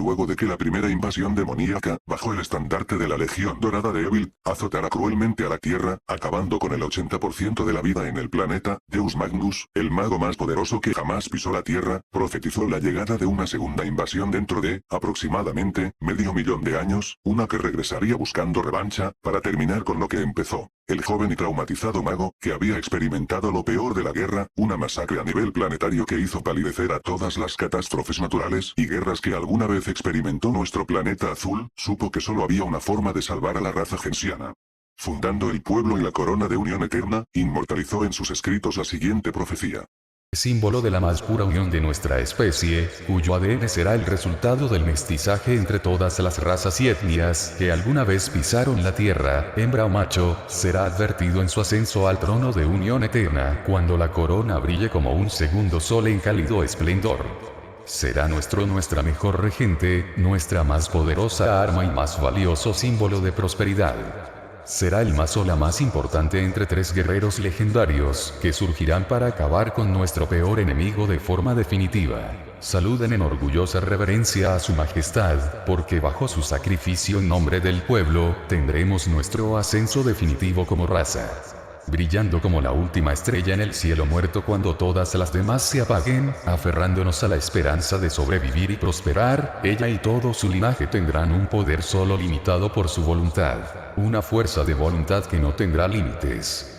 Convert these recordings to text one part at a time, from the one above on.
luego de que la primera invasión demoníaca, bajo el estandarte de la Legión Dorada de Evil, azotara cruelmente a la Tierra, acabando con el 80% de la vida en el planeta, Deus Magnus, el mago más poderoso que jamás pisó la Tierra, profetizó la llegada de una segunda invasión dentro de, aproximadamente, medio millón de años, una que regresaría buscando revancha, para terminar con lo que empezó. El joven y traumatizado mago, que había experimentado lo peor de la guerra, una masacre a nivel planetario que hizo palidecer a todas las catástrofes naturales y guerras que alguna vez experimentó nuestro planeta azul, supo que solo había una forma de salvar a la raza gensiana. Fundando el pueblo y la corona de unión eterna, inmortalizó en sus escritos la siguiente profecía. Símbolo de la más pura unión de nuestra especie, cuyo ADN será el resultado del mestizaje entre todas las razas y etnias que alguna vez pisaron la tierra, hembra o macho, será advertido en su ascenso al trono de unión eterna, cuando la corona brille como un segundo sol en cálido esplendor. Será nuestra mejor regente, nuestra más poderosa arma y más valioso símbolo de prosperidad. Será el más o la más importante entre tres guerreros legendarios, que surgirán para acabar con nuestro peor enemigo de forma definitiva. Saluden en orgullosa reverencia a su majestad, porque bajo su sacrificio en nombre del pueblo, tendremos nuestro ascenso definitivo como raza. Brillando como la última estrella en el cielo muerto cuando todas las demás se apaguen, aferrándonos a la esperanza de sobrevivir y prosperar, ella y todo su linaje tendrán un poder solo limitado por su voluntad, una fuerza de voluntad que no tendrá límites.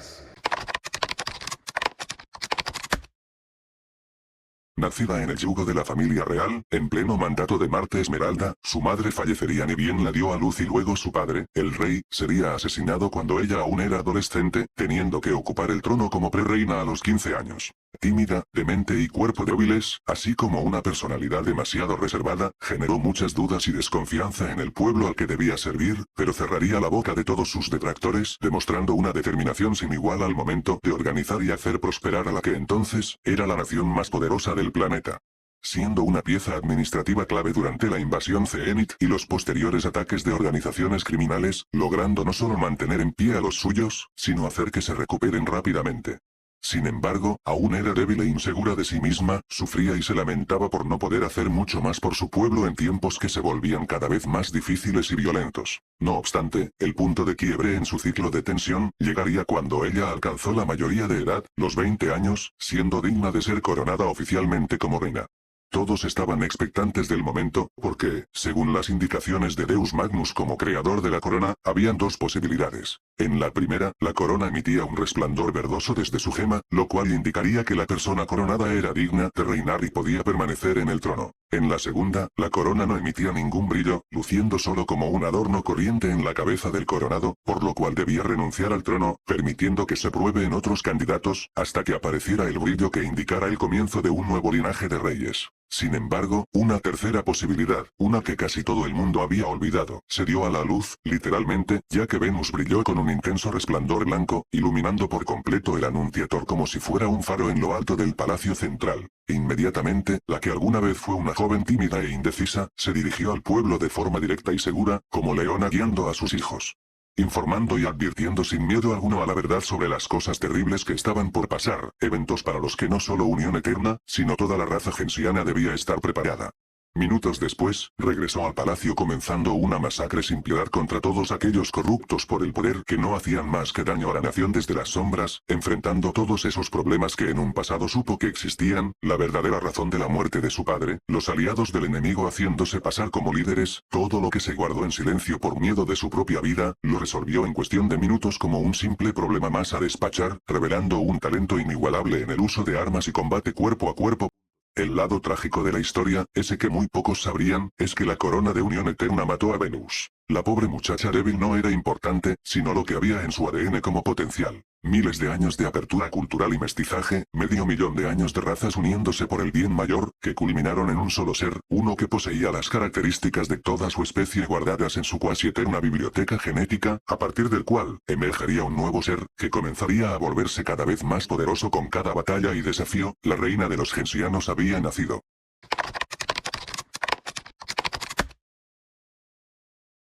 Nacida en el yugo de la familia real, en pleno mandato de Marte Esmeralda, su madre fallecería ni bien la dio a luz y luego su padre, el rey, sería asesinado cuando ella aún era adolescente, teniendo que ocupar el trono como prereina a los 15 años. Tímida, de mente y cuerpo débiles, así como una personalidad demasiado reservada, generó muchas dudas y desconfianza en el pueblo al que debía servir, pero cerraría la boca de todos sus detractores, demostrando una determinación sin igual al momento de organizar y hacer prosperar a la que entonces era la nación más poderosa del planeta. Siendo una pieza administrativa clave durante la invasión Zenith y los posteriores ataques de organizaciones criminales, logrando no solo mantener en pie a los suyos, sino hacer que se recuperen rápidamente. Sin embargo, aún era débil e insegura de sí misma, sufría y se lamentaba por no poder hacer mucho más por su pueblo en tiempos que se volvían cada vez más difíciles y violentos. No obstante, el punto de quiebre en su ciclo de tensión, llegaría cuando ella alcanzó la mayoría de edad, los 20 años, siendo digna de ser coronada oficialmente como reina. Todos estaban expectantes del momento, porque, según las indicaciones de Deus Magnus como creador de la corona, habían dos posibilidades. En la primera, la corona emitía un resplandor verdoso desde su gema, lo cual indicaría que la persona coronada era digna de reinar y podía permanecer en el trono. En la segunda, la corona no emitía ningún brillo, luciendo solo como un adorno corriente en la cabeza del coronado, por lo cual debía renunciar al trono, permitiendo que se prueben otros candidatos, hasta que apareciera el brillo que indicara el comienzo de un nuevo linaje de reyes. Sin embargo, una tercera posibilidad, una que casi todo el mundo había olvidado, se dio a la luz, literalmente, ya que Venus brilló con un intenso resplandor blanco, iluminando por completo el Anunciator como si fuera un faro en lo alto del palacio central. Inmediatamente, la que alguna vez fue una joven tímida e indecisa, se dirigió al pueblo de forma directa y segura, como leona guiando a sus hijos. Informando y advirtiendo sin miedo alguno a la verdad sobre las cosas terribles que estaban por pasar, eventos para los que no solo Unión Eterna, sino toda la raza gensiana debía estar preparada. Minutos después, regresó al palacio comenzando una masacre sin piedad contra todos aquellos corruptos por el poder que no hacían más que daño a la nación desde las sombras, enfrentando todos esos problemas que en un pasado supo que existían, la verdadera razón de la muerte de su padre, los aliados del enemigo haciéndose pasar como líderes, todo lo que se guardó en silencio por miedo de su propia vida, lo resolvió en cuestión de minutos como un simple problema más a despachar, revelando un talento inigualable en el uso de armas y combate cuerpo a cuerpo. El lado trágico de la historia, ese que muy pocos sabrían, es que la corona de Unión Eterna mató a Venus. La pobre muchacha débil no era importante, sino lo que había en su ADN como potencial. Miles de años de apertura cultural y mestizaje, medio millón de años de razas uniéndose por el bien mayor, que culminaron en un solo ser, uno que poseía las características de toda su especie guardadas en su cuasi eterna biblioteca genética, a partir del cual, emergería un nuevo ser, que comenzaría a volverse cada vez más poderoso con cada batalla y desafío. La reina de los gensianos había nacido.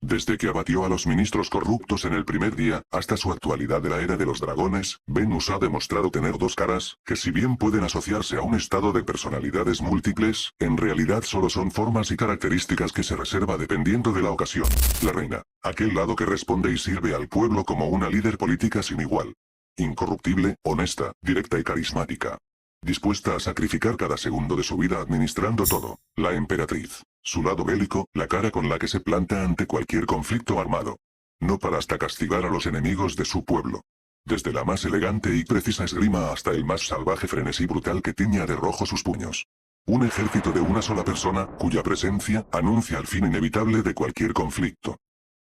Desde que abatió a los ministros corruptos en el primer día, hasta su actualidad de la era de los dragones, Venus ha demostrado tener dos caras, que si bien pueden asociarse a un estado de personalidades múltiples, en realidad solo son formas y características que se reserva dependiendo de la ocasión. La reina, aquel lado que responde y sirve al pueblo como una líder política sin igual. Incorruptible, honesta, directa y carismática. Dispuesta a sacrificar cada segundo de su vida administrando todo. La emperatriz. Su lado bélico, la cara con la que se planta ante cualquier conflicto armado. No para hasta castigar a los enemigos de su pueblo. Desde la más elegante y precisa esgrima hasta el más salvaje frenesí brutal que tiña de rojo sus puños. Un ejército de una sola persona, cuya presencia anuncia el fin inevitable de cualquier conflicto.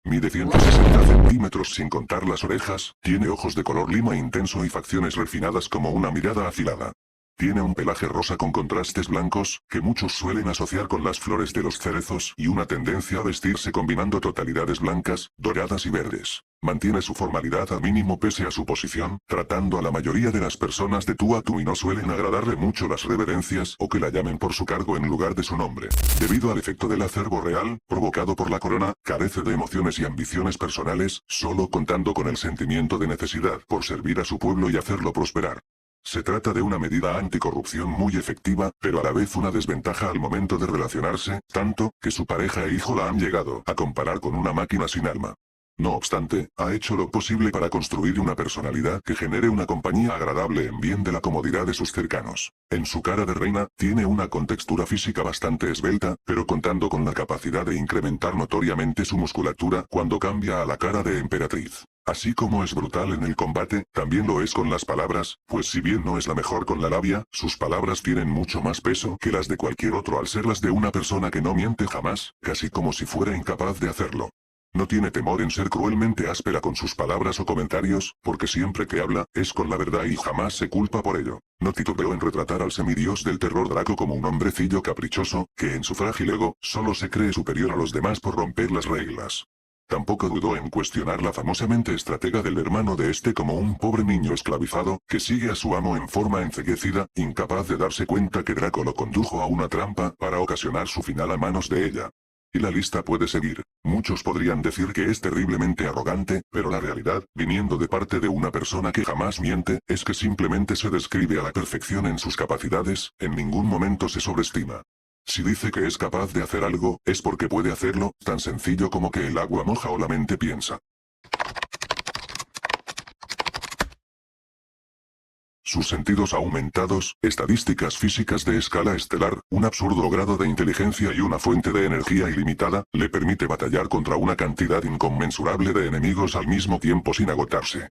Mide 160 centímetros sin contar las orejas, tiene ojos de color lima intenso y facciones refinadas como una mirada afilada. Tiene un pelaje rosa con contrastes blancos, que muchos suelen asociar con las flores de los cerezos, y una tendencia a vestirse combinando totalidades blancas, doradas y verdes. Mantiene su formalidad al mínimo pese a su posición, tratando a la mayoría de las personas de tú a tú y no suelen agradarle mucho las reverencias o que la llamen por su cargo en lugar de su nombre. Debido al efecto del acervo real, provocado por la corona, carece de emociones y ambiciones personales, solo contando con el sentimiento de necesidad por servir a su pueblo y hacerlo prosperar. Se trata de una medida anticorrupción muy efectiva, pero a la vez una desventaja al momento de relacionarse, tanto, que su pareja e hijo la han llegado a comparar con una máquina sin alma. No obstante, ha hecho lo posible para construir una personalidad que genere una compañía agradable en bien de la comodidad de sus cercanos. En su cara de reina, tiene una contextura física bastante esbelta, pero contando con la capacidad de incrementar notoriamente su musculatura cuando cambia a la cara de emperatriz. Así como es brutal en el combate, también lo es con las palabras, pues si bien no es la mejor con la labia, sus palabras tienen mucho más peso que las de cualquier otro al ser las de una persona que no miente jamás, casi como si fuera incapaz de hacerlo. No tiene temor en ser cruelmente áspera con sus palabras o comentarios, porque siempre que habla, es con la verdad y jamás se culpa por ello. No titubeó en retratar al semidios del terror Draco como un hombrecillo caprichoso, que en su frágil ego, solo se cree superior a los demás por romper las reglas. Tampoco dudó en cuestionar la famosamente estratega del hermano de este como un pobre niño esclavizado, que sigue a su amo en forma enceguecida, incapaz de darse cuenta que Draco lo condujo a una trampa para ocasionar su final a manos de ella. Y la lista puede seguir. Muchos podrían decir que es terriblemente arrogante, pero la realidad, viniendo de parte de una persona que jamás miente, es que simplemente se describe a la perfección en sus capacidades, en ningún momento se sobreestima. Si dice que es capaz de hacer algo, es porque puede hacerlo, tan sencillo como que el agua moja o la mente piensa. Sus sentidos aumentados, estadísticas físicas de escala estelar, un absurdo grado de inteligencia y una fuente de energía ilimitada, le permite batallar contra una cantidad inconmensurable de enemigos al mismo tiempo sin agotarse.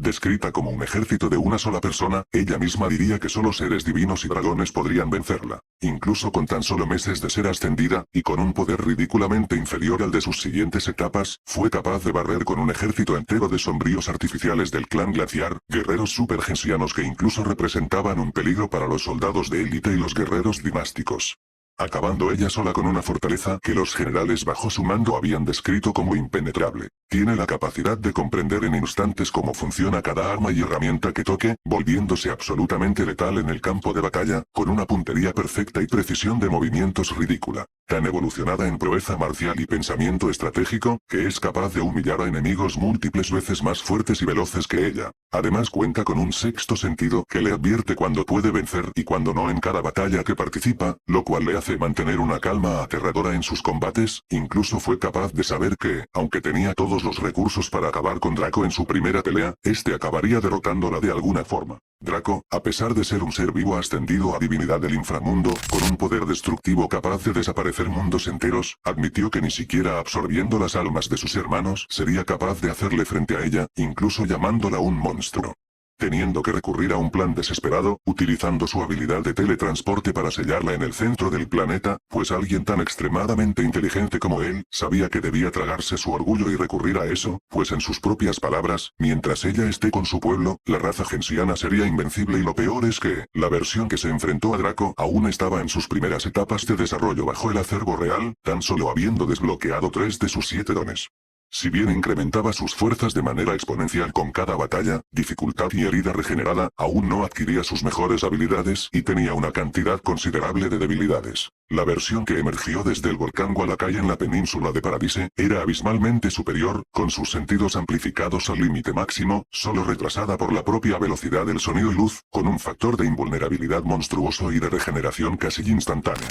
Descrita como un ejército de una sola persona, ella misma diría que solo seres divinos y dragones podrían vencerla. Incluso con tan solo meses de ser ascendida, y con un poder ridículamente inferior al de sus siguientes etapas, fue capaz de barrer con un ejército entero de sombríos artificiales del clan glaciar, guerreros supergensianos que incluso representaban un peligro para los soldados de élite y los guerreros dinásticos. Acabando ella sola con una fortaleza que los generales bajo su mando habían descrito como impenetrable. Tiene la capacidad de comprender en instantes cómo funciona cada arma y herramienta que toque, volviéndose absolutamente letal en el campo de batalla, con una puntería perfecta y precisión de movimientos ridícula. Tan evolucionada en proeza marcial y pensamiento estratégico, que es capaz de humillar a enemigos múltiples veces más fuertes y veloces que ella. Además cuenta con un sexto sentido que le advierte cuando puede vencer y cuando no en cada batalla que participa, lo cual le hace mantener una calma aterradora en sus combates. Incluso fue capaz de saber que, aunque tenía todos los recursos para acabar con Draco en su primera pelea, este acabaría derrotándola de alguna forma. Draco, a pesar de ser un ser vivo ascendido a divinidad del inframundo, con un poder destructivo capaz de desaparecer mundos enteros, admitió que ni siquiera absorbiendo las almas de sus hermanos sería capaz de hacerle frente a ella, incluso llamándola un monstruo. Teniendo que recurrir a un plan desesperado, utilizando su habilidad de teletransporte para sellarla en el centro del planeta, pues alguien tan extremadamente inteligente como él, sabía que debía tragarse su orgullo y recurrir a eso, pues en sus propias palabras, mientras ella esté con su pueblo, la raza gensiana sería invencible y lo peor es que, la versión que se enfrentó a Draco aún estaba en sus primeras etapas de desarrollo bajo el acervo real, tan solo habiendo desbloqueado 3 de sus 7 dones. Si bien incrementaba sus fuerzas de manera exponencial con cada batalla, dificultad y herida regenerada, aún no adquiría sus mejores habilidades y tenía una cantidad considerable de debilidades. La versión que emergió desde el volcán Hualacay en la península de Paradise, era abismalmente superior, con sus sentidos amplificados al límite máximo, solo retrasada por la propia velocidad del sonido y luz, con un factor de invulnerabilidad monstruoso y de regeneración casi instantánea.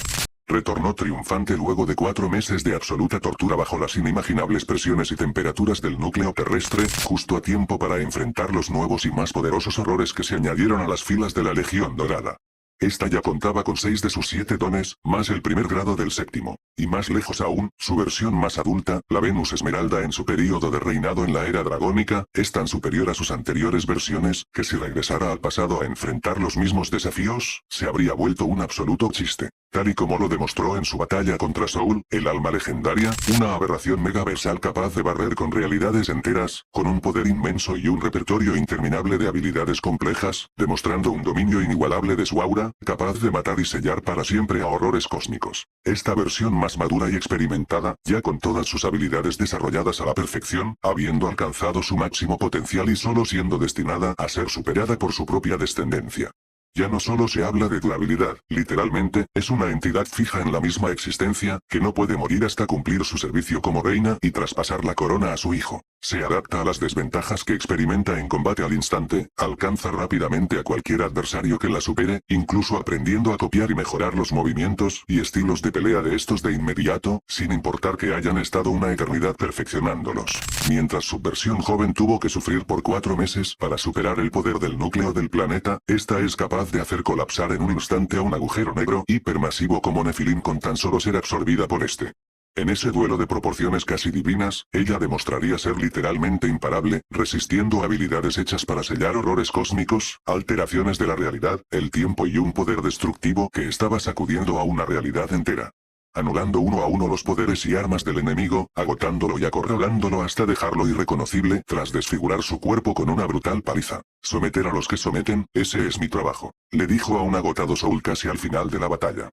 Retornó triunfante luego de 4 meses de absoluta tortura bajo las inimaginables presiones y temperaturas del núcleo terrestre, justo a tiempo para enfrentar los nuevos y más poderosos horrores que se añadieron a las filas de la Legión Dorada. Esta ya contaba con 6 de sus 7 dones, más el primer grado del séptimo. Y más lejos aún, su versión más adulta, la Venus Esmeralda en su período de reinado en la era dragónica, es tan superior a sus anteriores versiones, que si regresara al pasado a enfrentar los mismos desafíos, se habría vuelto un absoluto chiste. Tal y como lo demostró en su batalla contra Soul, el alma legendaria, una aberración megaversal capaz de barrer con realidades enteras, con un poder inmenso y un repertorio interminable de habilidades complejas, demostrando un dominio inigualable de su aura, capaz de matar y sellar para siempre a horrores cósmicos. Esta versión más madura y experimentada, ya con todas sus habilidades desarrolladas a la perfección, habiendo alcanzado su máximo potencial y solo siendo destinada a ser superada por su propia descendencia. Ya no solo se habla de durabilidad, literalmente, es una entidad fija en la misma existencia, que no puede morir hasta cumplir su servicio como reina y traspasar la corona a su hijo. Se adapta a las desventajas que experimenta en combate al instante, alcanza rápidamente a cualquier adversario que la supere, incluso aprendiendo a copiar y mejorar los movimientos y estilos de pelea de estos de inmediato, sin importar que hayan estado una eternidad perfeccionándolos. Mientras su versión joven tuvo que sufrir por 4 meses para superar el poder del núcleo del planeta, esta es capaz de hacer colapsar en un instante a un agujero negro hipermasivo como Nephilim con tan solo ser absorbida por este. En ese duelo de proporciones casi divinas, ella demostraría ser literalmente imparable, resistiendo habilidades hechas para sellar horrores cósmicos, alteraciones de la realidad, el tiempo y un poder destructivo que estaba sacudiendo a una realidad entera. Anulando uno a uno los poderes y armas del enemigo, agotándolo y acorralándolo hasta dejarlo irreconocible, tras desfigurar su cuerpo con una brutal paliza. Someter a los que someten, ese es mi trabajo, le dijo a un agotado Soul casi al final de la batalla.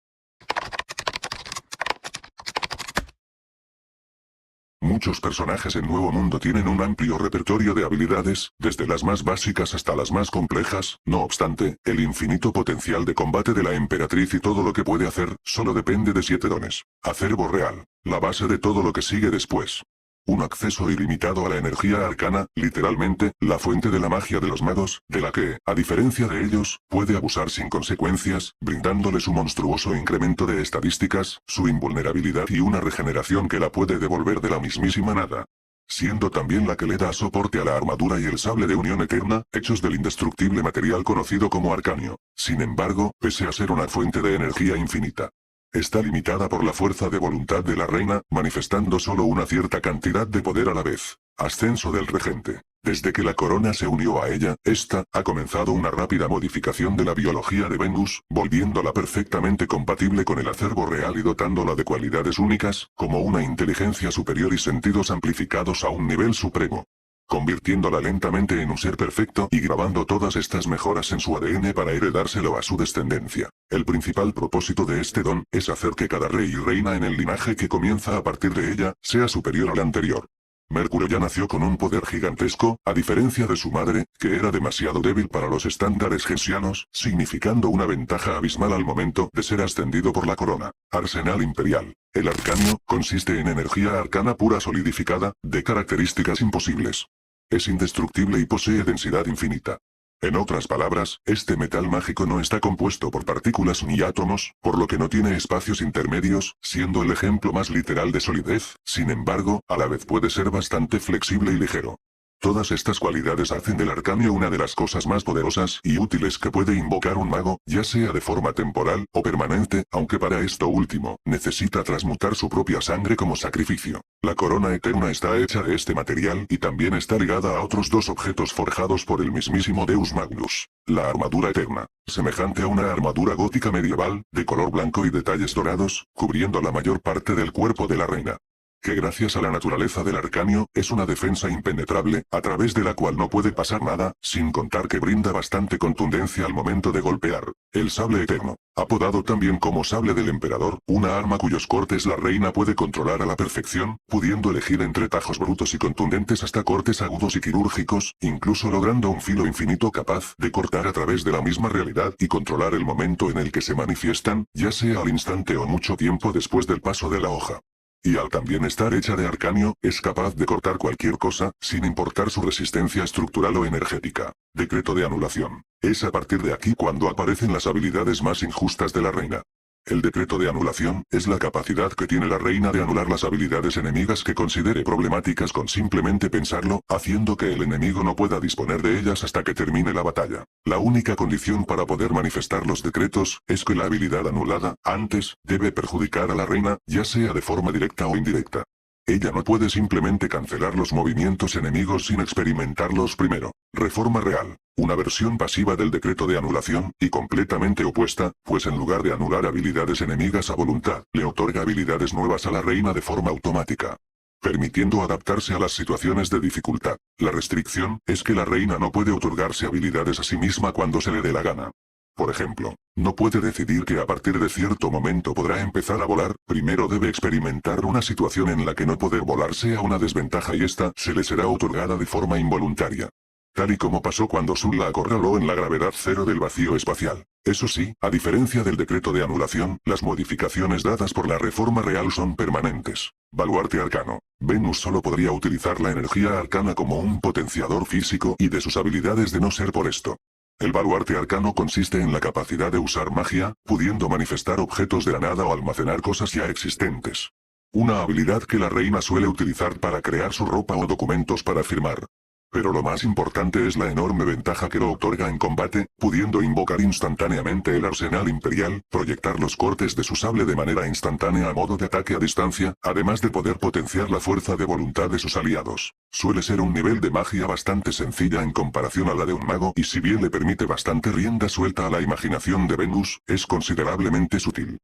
Muchos personajes en Nuevo Mundo tienen un amplio repertorio de habilidades, desde las más básicas hasta las más complejas, no obstante, el infinito potencial de combate de la Emperatriz y todo lo que puede hacer, solo depende de 7 dones. Acervo real, la base de todo lo que sigue después. Un acceso ilimitado a la energía arcana, literalmente, la fuente de la magia de los magos, de la que, a diferencia de ellos, puede abusar sin consecuencias, brindándole su monstruoso incremento de estadísticas, su invulnerabilidad y una regeneración que la puede devolver de la mismísima nada. Siendo también la que le da soporte a la armadura y el sable de unión eterna, hechos del indestructible material conocido como arcanio. Sin embargo, pese a ser una fuente de energía infinita, está limitada por la fuerza de voluntad de la reina, manifestando solo una cierta cantidad de poder a la vez. Ascenso del regente. Desde que la corona se unió a ella, esta ha comenzado una rápida modificación de la biología de Venus, volviéndola perfectamente compatible con el acervo real y dotándola de cualidades únicas, como una inteligencia superior y sentidos amplificados a un nivel supremo, convirtiéndola lentamente en un ser perfecto y grabando todas estas mejoras en su ADN para heredárselo a su descendencia. El principal propósito de este don es hacer que cada rey y reina en el linaje que comienza a partir de ella, sea superior al anterior. Mercurio ya nació con un poder gigantesco, a diferencia de su madre, que era demasiado débil para los estándares gensianos, significando una ventaja abismal al momento de ser ascendido por la corona. Arsenal imperial. El arcanio consiste en energía arcana pura solidificada, de características imposibles. Es indestructible y posee densidad infinita. En otras palabras, este metal mágico no está compuesto por partículas ni átomos, por lo que no tiene espacios intermedios, siendo el ejemplo más literal de solidez, sin embargo, a la vez puede ser bastante flexible y ligero. Todas estas cualidades hacen del arcanio una de las cosas más poderosas y útiles que puede invocar un mago, ya sea de forma temporal o permanente, aunque para esto último, necesita transmutar su propia sangre como sacrificio. La corona eterna está hecha de este material y también está ligada a otros 2 objetos forjados por el mismísimo Deus Magnus. La armadura eterna, semejante a una armadura gótica medieval, de color blanco y detalles dorados, cubriendo la mayor parte del cuerpo de la reina. que gracias a la naturaleza del arcanio, es una defensa impenetrable, a través de la cual no puede pasar nada, sin contar que brinda bastante contundencia al momento de golpear. El sable eterno, apodado también como sable del emperador, una arma cuyos cortes la reina puede controlar a la perfección, pudiendo elegir entre tajos brutos y contundentes hasta cortes agudos y quirúrgicos, incluso logrando un filo infinito capaz de cortar a través de la misma realidad y controlar el momento en el que se manifiestan, ya sea al instante o mucho tiempo después del paso de la hoja. Y al también estar hecha de arcanio, es capaz de cortar cualquier cosa, sin importar su resistencia estructural o energética. Decreto de anulación. Es a partir de aquí cuando aparecen las habilidades más injustas de la reina. El decreto de anulación, es la capacidad que tiene la reina de anular las habilidades enemigas que considere problemáticas con simplemente pensarlo, haciendo que el enemigo no pueda disponer de ellas hasta que termine la batalla. La única condición para poder manifestar los decretos, es que la habilidad anulada, antes, debe perjudicar a la reina, ya sea de forma directa o indirecta. Ella no puede simplemente cancelar los movimientos enemigos sin experimentarlos primero. Reforma real. Una versión pasiva del decreto de anulación, y completamente opuesta, pues en lugar de anular habilidades enemigas a voluntad, le otorga habilidades nuevas a la reina de forma automática, permitiendo adaptarse a las situaciones de dificultad. La restricción, es que la reina no puede otorgarse habilidades a sí misma cuando se le dé la gana. Por ejemplo, no puede decidir que a partir de cierto momento podrá empezar a volar, primero debe experimentar una situación en la que no poder volar sea una desventaja y esta se le será otorgada de forma involuntaria. Tal y como pasó cuando Sun la acorraló en la gravedad cero del vacío espacial. Eso sí, a diferencia del decreto de anulación, las modificaciones dadas por la reforma real son permanentes. Baluarte arcano. Venus solo podría utilizar la energía arcana como un potenciador físico y de sus habilidades de no ser por esto. El baluarte arcano consiste en la capacidad de usar magia, pudiendo manifestar objetos de la nada o almacenar cosas ya existentes. Una habilidad que la reina suele utilizar para crear su ropa o documentos para firmar. Pero lo más importante es la enorme ventaja que lo otorga en combate, pudiendo invocar instantáneamente el arsenal imperial, proyectar los cortes de su sable de manera instantánea a modo de ataque a distancia, además de poder potenciar la fuerza de voluntad de sus aliados. Suele ser un nivel de magia bastante sencilla en comparación a la de un mago y si bien le permite bastante rienda suelta a la imaginación de Venus, es considerablemente sutil.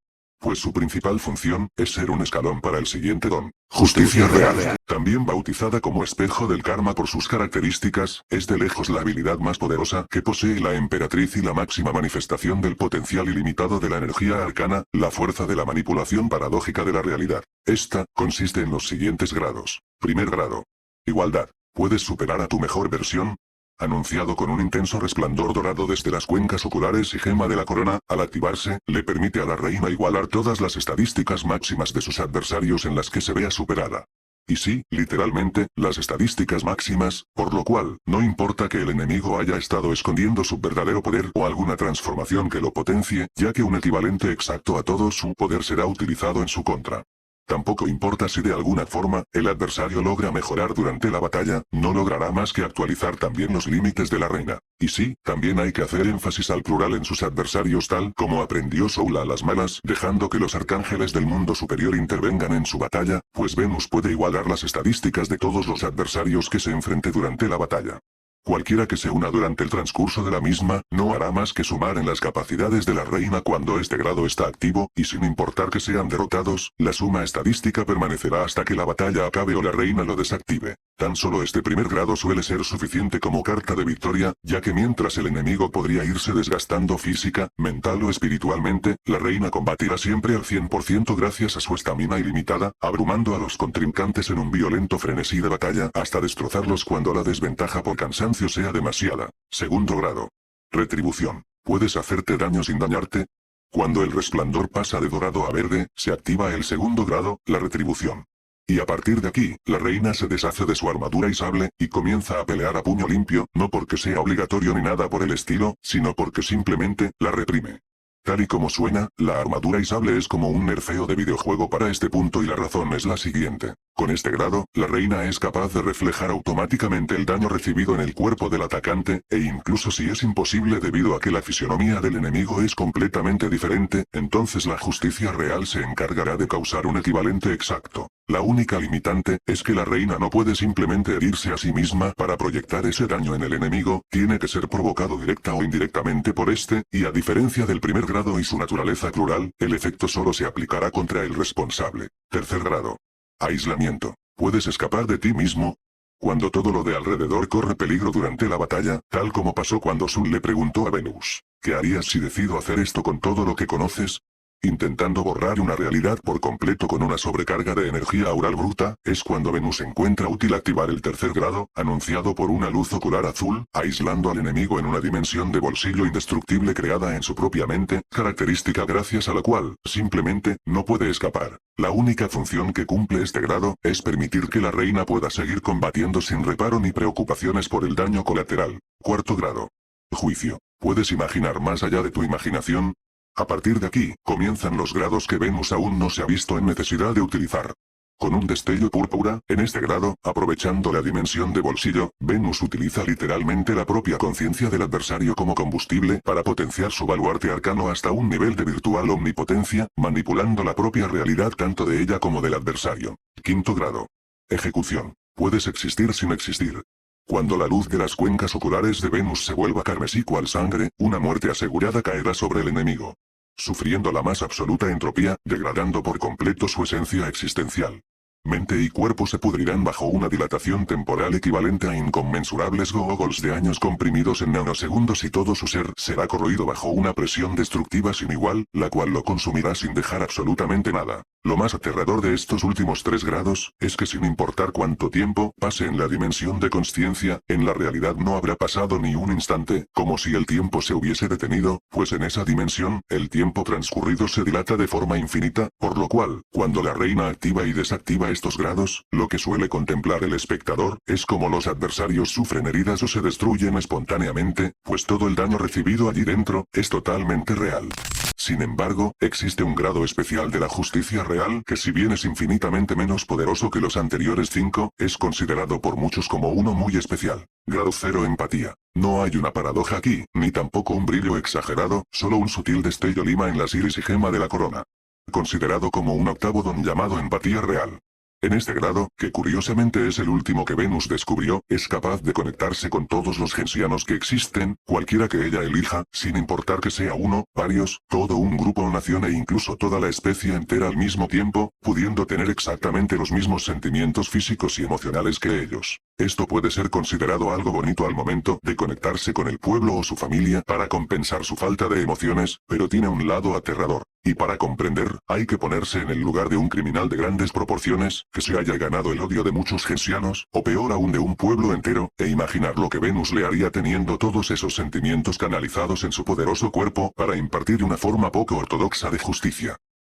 Pues su principal función, es ser un escalón para el siguiente don. Justicia real. También bautizada como espejo del karma por sus características, es de lejos la habilidad más poderosa que posee la emperatriz y la máxima manifestación del potencial ilimitado de la energía arcana, la fuerza de la manipulación paradójica de la realidad. Esta, consiste en los siguientes grados. Primer grado. Igualdad. ¿Puedes superar a tu mejor versión? Anunciado con un intenso resplandor dorado desde las cuencas oculares y gema de la corona, al activarse, le permite a la reina igualar todas las estadísticas máximas de sus adversarios en las que se vea superada. Y sí, literalmente, las estadísticas máximas, por lo cual, no importa que el enemigo haya estado escondiendo su verdadero poder o alguna transformación que lo potencie, ya que un equivalente exacto a todo su poder será utilizado en su contra. Tampoco importa si de alguna forma, el adversario logra mejorar durante la batalla, no logrará más que actualizar también los límites de la reina. Y sí, también hay que hacer énfasis al plural en sus adversarios tal como aprendió Soul a las malas, dejando que los arcángeles del mundo superior intervengan en su batalla, pues Venus puede igualar las estadísticas de todos los adversarios que se enfrente durante la batalla. Cualquiera que se una durante el transcurso de la misma, no hará más que sumar en las capacidades de la reina cuando este grado está activo, y sin importar que sean derrotados, la suma estadística permanecerá hasta que la batalla acabe o la reina lo desactive. Tan solo este primer grado suele ser suficiente como carta de victoria, ya que mientras el enemigo podría irse desgastando física, mental o espiritualmente, la reina combatirá siempre al 100% gracias a su estamina ilimitada, abrumando a los contrincantes en un violento frenesí de batalla hasta destrozarlos cuando la desventaja por cansancio sea demasiada. Segundo grado. Retribución. ¿Puedes hacerte daño sin dañarte? Cuando el resplandor pasa de dorado a verde, se activa el segundo grado, la retribución. Y a partir de aquí, la reina se deshace de su armadura y sable, y comienza a pelear a puño limpio, no porque sea obligatorio ni nada por el estilo, sino porque simplemente, la reprime. Tal y como suena, la armadura y sable es como un nerfeo de videojuego para este punto y la razón es la siguiente. Con este grado, la reina es capaz de reflejar automáticamente el daño recibido en el cuerpo del atacante, e incluso si es imposible debido a que la fisionomía del enemigo es completamente diferente, entonces la justicia real se encargará de causar un equivalente exacto. La única limitante, es que la reina no puede simplemente herirse a sí misma para proyectar ese daño en el enemigo, tiene que ser provocado directa o indirectamente por este, y a diferencia del primer grado y su naturaleza plural, el efecto solo se aplicará contra el responsable. Tercer grado. Aislamiento. ¿Puedes escapar de ti mismo? Cuando todo lo de alrededor corre peligro durante la batalla, tal como pasó cuando Sun le preguntó a Venus, ¿qué harías si decido hacer esto con todo lo que conoces? Intentando borrar una realidad por completo con una sobrecarga de energía aural bruta, es cuando Venus encuentra útil activar el tercer grado, anunciado por una luz ocular azul, aislando al enemigo en una dimensión de bolsillo indestructible creada en su propia mente, característica gracias a la cual, simplemente, no puede escapar. La única función que cumple este grado, es permitir que la reina pueda seguir combatiendo sin reparo ni preocupaciones por el daño colateral. Cuarto grado. Juicio. ¿Puedes imaginar más allá de tu imaginación? A partir de aquí, comienzan los grados que Venus aún no se ha visto en necesidad de utilizar. Con un destello púrpura, en este grado, aprovechando la dimensión de bolsillo, Venus utiliza literalmente la propia conciencia del adversario como combustible para potenciar su baluarte arcano hasta un nivel de virtual omnipotencia, manipulando la propia realidad tanto de ella como del adversario. Quinto grado. Ejecución. Puedes existir sin existir. Cuando la luz de las cuencas oculares de Venus se vuelva carmesí cual sangre, una muerte asegurada caerá sobre el enemigo, sufriendo la más absoluta entropía, degradando por completo su esencia existencial. Mente y cuerpo se pudrirán bajo una dilatación temporal equivalente a inconmensurables googles de años comprimidos en nanosegundos y todo su ser será corroído bajo una presión destructiva sin igual, la cual lo consumirá sin dejar absolutamente nada. Lo más aterrador de estos últimos 3 grados, es que sin importar cuánto tiempo pase en la dimensión de consciencia, en la realidad no habrá pasado ni un instante, como si el tiempo se hubiese detenido, pues en esa dimensión, el tiempo transcurrido se dilata de forma infinita, por lo cual, cuando la reina activa y desactiva estos grados, lo que suele contemplar el espectador, es como los adversarios sufren heridas o se destruyen espontáneamente, pues todo el daño recibido allí dentro, es totalmente real. Sin embargo, existe un grado especial de la justicia real que si bien es infinitamente menos poderoso que los anteriores 5, es considerado por muchos como uno muy especial. Grado 0 empatía. No hay una paradoja aquí, ni tampoco un brillo exagerado, solo un sutil destello lima en las iris y gema de la corona. Considerado como un octavo don llamado empatía real. En este grado, que curiosamente es el último que Venus descubrió, es capaz de conectarse con todos los gensianos que existen, cualquiera que ella elija, sin importar que sea uno, varios, todo un grupo o nación e incluso toda la especie entera al mismo tiempo, pudiendo tener exactamente los mismos sentimientos físicos y emocionales que ellos. Esto puede ser considerado algo bonito al momento de conectarse con el pueblo o su familia para compensar su falta de emociones, pero tiene un lado aterrador. Y para comprender, hay que ponerse en el lugar de un criminal de grandes proporciones, que se haya ganado el odio de muchos gensianos, o peor aún de un pueblo entero, e imaginar lo que Venus le haría teniendo todos esos sentimientos canalizados en su poderoso cuerpo para impartir una forma poco ortodoxa de justicia.